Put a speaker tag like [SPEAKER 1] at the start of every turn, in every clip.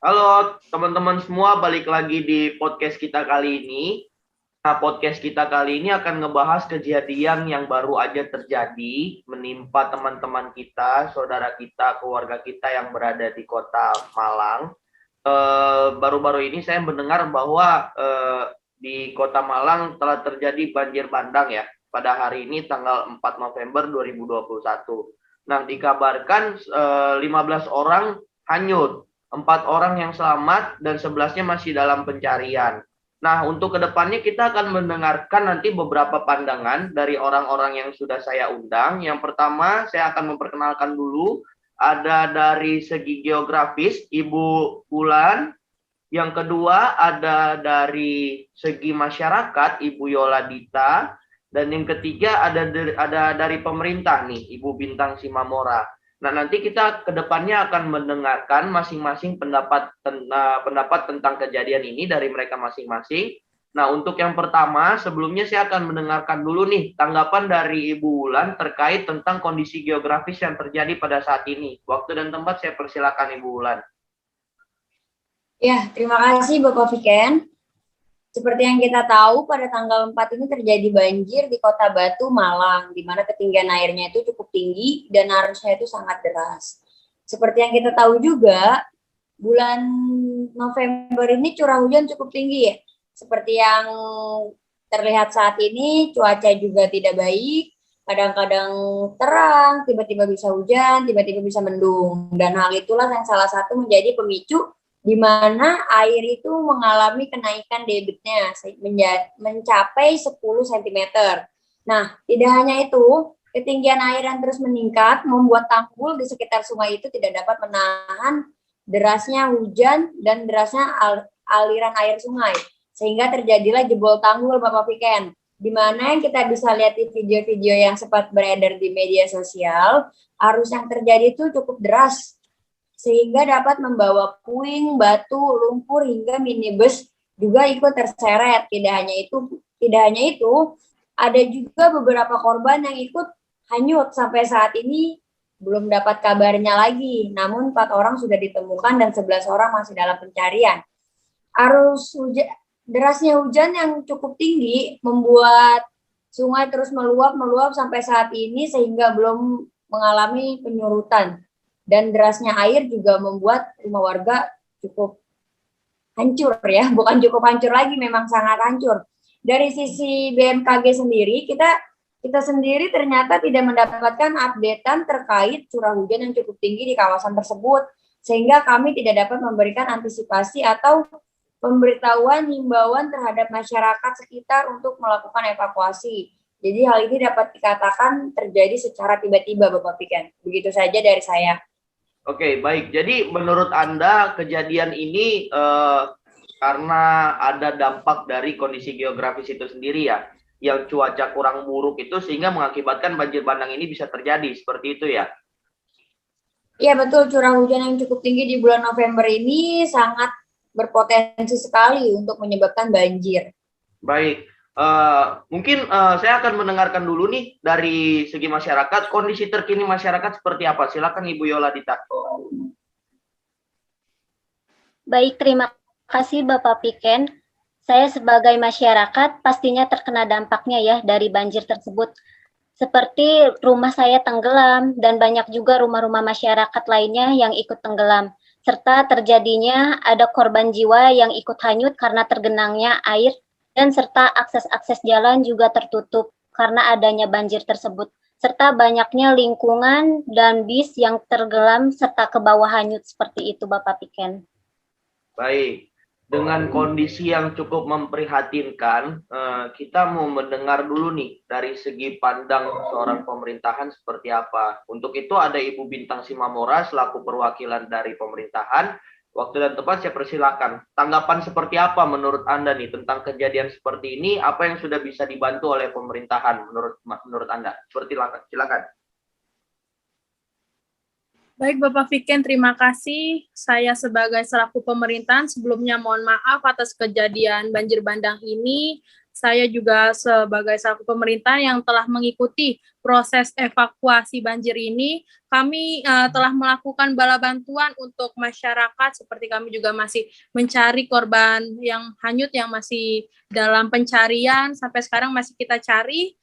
[SPEAKER 1] Halo teman-teman semua, balik lagi di podcast kita kali ini. Nah, podcast kita kali ini akan ngebahas kejadian yang baru aja terjadi menimpa teman-teman kita, saudara kita, keluarga kita yang berada di kota Malang. Baru-baru ini saya mendengar bahwa di kota Malang telah terjadi banjir bandang ya, pada hari ini tanggal 4 November 2021. Nah, dikabarkan 15 orang hanyut, 4 orang yang selamat dan 11-nya masih dalam pencarian. Nah, untuk kedepannya kita akan mendengarkan nanti beberapa pandangan dari orang-orang yang sudah saya undang. Yang pertama, saya akan memperkenalkan dulu, ada dari segi geografis, Ibu Bulan. Yang kedua, ada dari segi masyarakat, Ibu Yoladita. Dan yang ketiga, ada dari pemerintah nih, Ibu Bintang Simamora. Nah, nanti kita ke depannya akan mendengarkan masing-masing pendapat tentang kejadian ini dari mereka masing-masing. Nah, untuk yang pertama, sebelumnya saya akan mendengarkan dulu nih tanggapan dari Ibu Wulan terkait tentang kondisi geografis yang terjadi pada saat ini. Waktu dan tempat saya persilakan Ibu Wulan.
[SPEAKER 2] Ya, terima kasih Bapak Fiken. Seperti yang kita tahu, pada tanggal 4 ini terjadi banjir di Kota Batu, Malang, di mana ketinggian airnya itu cukup tinggi dan arusnya itu sangat deras. Seperti yang kita tahu juga, bulan November ini curah hujan cukup tinggi ya. Seperti yang terlihat saat ini, cuaca juga tidak baik, kadang-kadang terang, tiba-tiba bisa hujan, tiba-tiba bisa mendung. Dan hal itulah yang salah satu menjadi pemicu di mana air itu mengalami kenaikan debitnya mencapai 10 cm. Nah, tidak hanya itu, ketinggian air yang terus meningkat membuat tanggul di sekitar sungai itu tidak dapat menahan derasnya hujan dan derasnya aliran air sungai. Sehingga terjadilah jebol tanggul, Bapak Fiken. Di mana yang kita bisa lihat di video-video yang sempat beredar di media sosial, arus yang terjadi itu cukup deras sehingga dapat membawa puing, batu, lumpur hingga minibus juga ikut terseret. Tidak hanya itu, ada juga beberapa korban yang ikut hanyut. Sampai saat ini belum dapat kabarnya lagi. Namun 4 orang sudah ditemukan dan 11 orang masih dalam pencarian. Derasnya hujan yang cukup tinggi membuat sungai terus meluap sampai saat ini sehingga belum mengalami penyurutan. Dan derasnya air juga membuat rumah warga cukup hancur ya, bukan cukup hancur lagi, memang sangat hancur. Dari sisi BMKG sendiri, kita sendiri ternyata tidak mendapatkan updatean terkait curah hujan yang cukup tinggi di kawasan tersebut, sehingga kami tidak dapat memberikan antisipasi atau pemberitahuan himbauan terhadap masyarakat sekitar untuk melakukan evakuasi. Jadi hal ini dapat dikatakan terjadi secara tiba-tiba, Bapak Piken. Begitu saja dari saya.
[SPEAKER 1] Oke, baik. Jadi menurut Anda kejadian ini karena ada dampak dari kondisi geografis itu sendiri ya, yang cuaca kurang buruk itu sehingga mengakibatkan banjir bandang ini bisa terjadi, seperti itu ya?
[SPEAKER 2] Iya betul, curah hujan yang cukup tinggi di bulan November ini sangat berpotensi sekali untuk menyebabkan banjir.
[SPEAKER 1] Baik. Mungkin saya akan mendengarkan dulu nih dari segi masyarakat, kondisi terkini masyarakat seperti apa? Silakan Ibu Yoladita.
[SPEAKER 3] Baik, terima kasih Bapak Piken. Saya sebagai masyarakat pastinya terkena dampaknya ya dari banjir tersebut. Seperti rumah saya tenggelam dan banyak juga rumah-rumah masyarakat lainnya yang ikut tenggelam. Serta terjadinya ada korban jiwa yang ikut hanyut karena tergenangnya air dan serta akses-akses jalan juga tertutup karena adanya banjir tersebut. Serta banyaknya lingkungan dan bis yang tenggelam serta ke bawah hanyut seperti itu Bapak Piken.
[SPEAKER 1] Baik, dengan kondisi yang cukup memprihatinkan, kita mau mendengar dulu nih dari segi pandang seorang pemerintahan seperti apa. Untuk itu ada Ibu Bintang Simamora selaku perwakilan dari pemerintahan. Waktu dan tempat saya persilakan. Tanggapan seperti apa menurut Anda nih tentang kejadian seperti ini? Apa yang sudah bisa dibantu oleh pemerintahan menurut Anda? Silakan.
[SPEAKER 4] Baik Bapak Fiken, terima kasih. Saya sebagai selaku pemerintahan sebelumnya mohon maaf atas kejadian banjir bandang ini. Saya juga sebagai selaku pemerintah yang telah mengikuti proses evakuasi banjir ini. Kami telah melakukan bala bantuan untuk masyarakat, seperti kami juga masih mencari korban yang hanyut yang masih dalam pencarian. Sampai sekarang masih kita cari.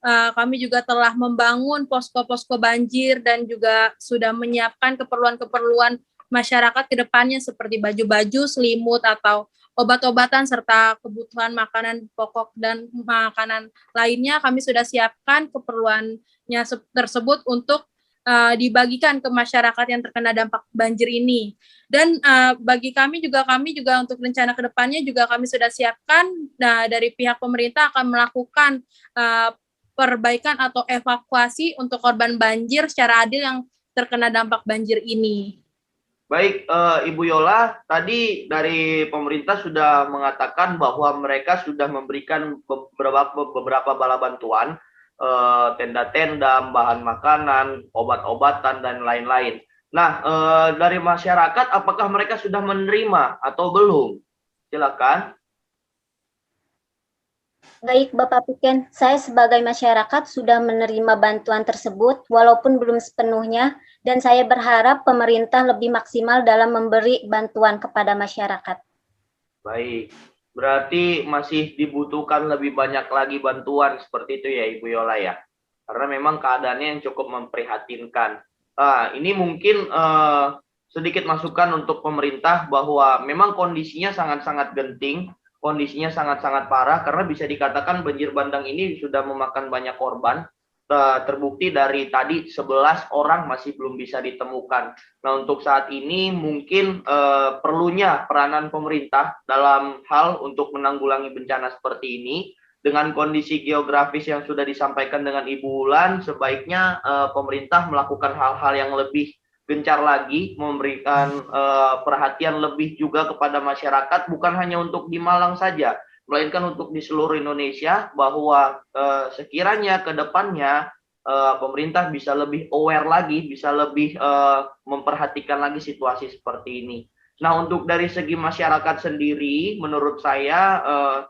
[SPEAKER 4] Kami juga telah membangun posko-posko banjir dan juga sudah menyiapkan keperluan-keperluan masyarakat ke depannya seperti baju-baju, selimut, atau obat-obatan, serta kebutuhan makanan pokok dan makanan lainnya. Kami sudah siapkan keperluannya tersebut untuk dibagikan ke masyarakat yang terkena dampak banjir ini. Dan bagi kami juga untuk rencana ke depannya juga kami sudah siapkan. Nah, dari pihak pemerintah akan melakukan perbaikan atau evakuasi untuk korban banjir secara adil yang terkena dampak banjir ini.
[SPEAKER 1] Baik, Ibu Yola, tadi dari pemerintah sudah mengatakan bahwa mereka sudah memberikan beberapa bala bantuan, tenda-tenda, bahan makanan, obat-obatan, dan lain-lain. Nah, dari masyarakat, apakah mereka sudah menerima atau belum? Silakan.
[SPEAKER 3] Baik Bapak Piken, saya sebagai masyarakat sudah menerima bantuan tersebut walaupun belum sepenuhnya dan saya berharap pemerintah lebih maksimal dalam memberi bantuan kepada masyarakat.
[SPEAKER 1] Baik, berarti masih dibutuhkan lebih banyak lagi bantuan seperti itu ya Ibu Yola ya, karena memang keadaannya yang cukup memprihatinkan. Ini mungkin sedikit masukan untuk pemerintah bahwa memang kondisinya sangat-sangat genting, kondisinya sangat-sangat parah karena bisa dikatakan banjir bandang ini sudah memakan banyak korban. Terbukti dari tadi 11 orang masih belum bisa ditemukan. Nah, untuk saat ini mungkin perlunya peranan pemerintah dalam hal untuk menanggulangi bencana seperti ini. Dengan kondisi geografis yang sudah disampaikan dengan Ibu Wulan, sebaiknya pemerintah melakukan hal-hal yang lebih gencar lagi, memberikan perhatian lebih juga kepada masyarakat, bukan hanya untuk di Malang saja, melainkan untuk di seluruh Indonesia, bahwa sekiranya ke depannya pemerintah bisa lebih aware lagi, bisa lebih memperhatikan lagi situasi seperti ini. Nah, untuk dari segi masyarakat sendiri, menurut saya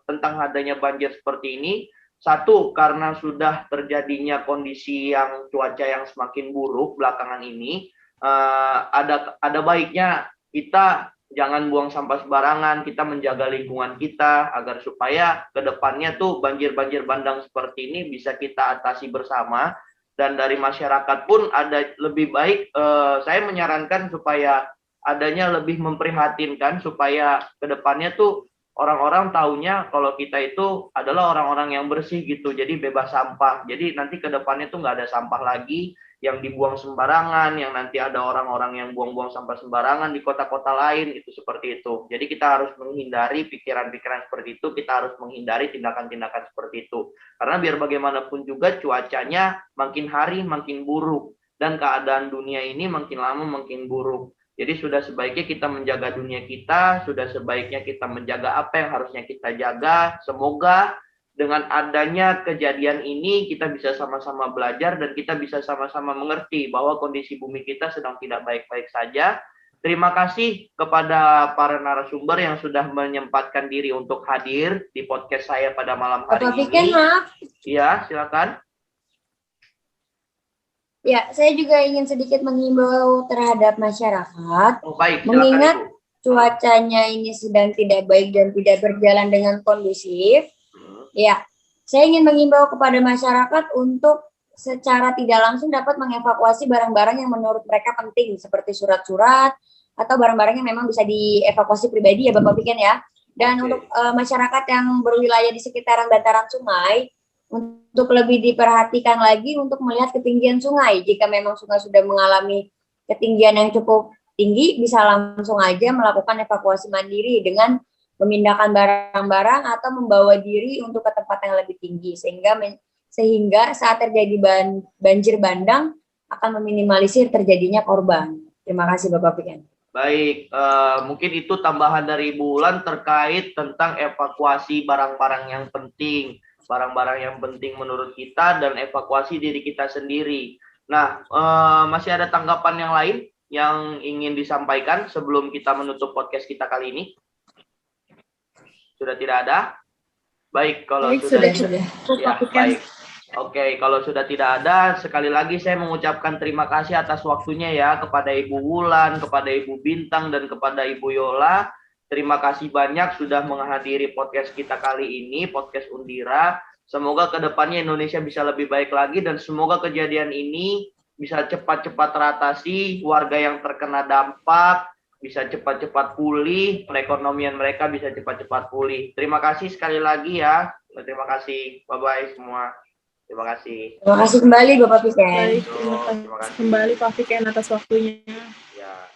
[SPEAKER 1] tentang adanya banjir seperti ini, satu, karena sudah terjadinya kondisi yang cuaca yang semakin buruk belakangan ini, ada baiknya kita jangan buang sampah sembarangan, kita menjaga lingkungan kita agar supaya ke depannya tuh banjir-banjir bandang seperti ini bisa kita atasi bersama. Dan dari masyarakat pun ada lebih baik, saya menyarankan supaya adanya lebih memprihatinkan supaya ke depannya tuh orang-orang taunya kalau kita itu adalah orang-orang yang bersih gitu, jadi bebas sampah. Jadi nanti ke depannya tuh nggak ada sampah lagi yang dibuang sembarangan, yang nanti ada orang-orang yang buang-buang sampah sembarangan di kota-kota lain, itu seperti itu. Jadi kita harus menghindari pikiran-pikiran seperti itu, kita harus menghindari tindakan-tindakan seperti itu. Karena biar bagaimanapun juga cuacanya makin hari makin buruk, dan keadaan dunia ini makin lama makin buruk. Jadi sudah sebaiknya kita menjaga dunia kita, sudah sebaiknya kita menjaga apa yang harusnya kita jaga. Semoga dengan adanya kejadian ini kita bisa sama-sama belajar dan kita bisa sama-sama mengerti bahwa kondisi bumi kita sedang tidak baik-baik saja. Terima kasih kepada para narasumber yang sudah menyempatkan diri untuk hadir di podcast saya pada malam hari
[SPEAKER 2] Bapak
[SPEAKER 1] ini.
[SPEAKER 2] Fiken, maaf.
[SPEAKER 1] Ya, silakan.
[SPEAKER 2] Ya, saya juga ingin sedikit menghimbau terhadap masyarakat.
[SPEAKER 1] Oh, baik, silakan,
[SPEAKER 2] mengingat
[SPEAKER 1] Ibu.
[SPEAKER 2] Cuacanya ini sedang tidak baik dan tidak berjalan dengan kondusif. Ya, saya ingin mengimbau kepada masyarakat untuk secara tidak langsung dapat mengevakuasi barang-barang yang menurut mereka penting, seperti surat-surat atau barang-barang yang memang bisa dievakuasi pribadi ya Bapak Fiken ya. Dan untuk masyarakat yang berwilayah di sekitaran bantaran sungai, untuk lebih diperhatikan lagi untuk melihat ketinggian sungai. Jika memang sungai sudah mengalami ketinggian yang cukup tinggi, bisa langsung aja melakukan evakuasi mandiri dengan memindahkan barang-barang atau membawa diri untuk ke tempat yang lebih tinggi, sehingga saat terjadi banjir bandang akan meminimalisir terjadinya korban. Terima kasih Bapak Fiken.
[SPEAKER 1] Baik, mungkin itu tambahan dari Ibu Wulan terkait tentang evakuasi barang-barang yang penting, barang-barang yang penting menurut kita dan evakuasi diri kita sendiri. Nah, masih ada tanggapan yang lain yang ingin disampaikan sebelum kita menutup podcast kita kali ini? Sudah tidak ada? Baik, kalau sudah. Ya, baik. Oke, kalau sudah tidak ada, sekali lagi saya mengucapkan terima kasih atas waktunya ya kepada Ibu Wulan, kepada Ibu Bintang, dan kepada Ibu Yola. Terima kasih banyak sudah menghadiri podcast kita kali ini, podcast Undira. Semoga kedepannya Indonesia bisa lebih baik lagi dan semoga kejadian ini bisa cepat-cepat teratasi, warga yang terkena dampak bisa cepat-cepat pulih, perekonomian mereka bisa cepat-cepat pulih. Terima kasih sekali lagi ya. Terima kasih. Bye-bye semua. Terima kasih.
[SPEAKER 2] Terima kasih kembali Bapak Piken.
[SPEAKER 4] Baik, terima kasih kembali Pak Piken atas waktunya.
[SPEAKER 1] Ya.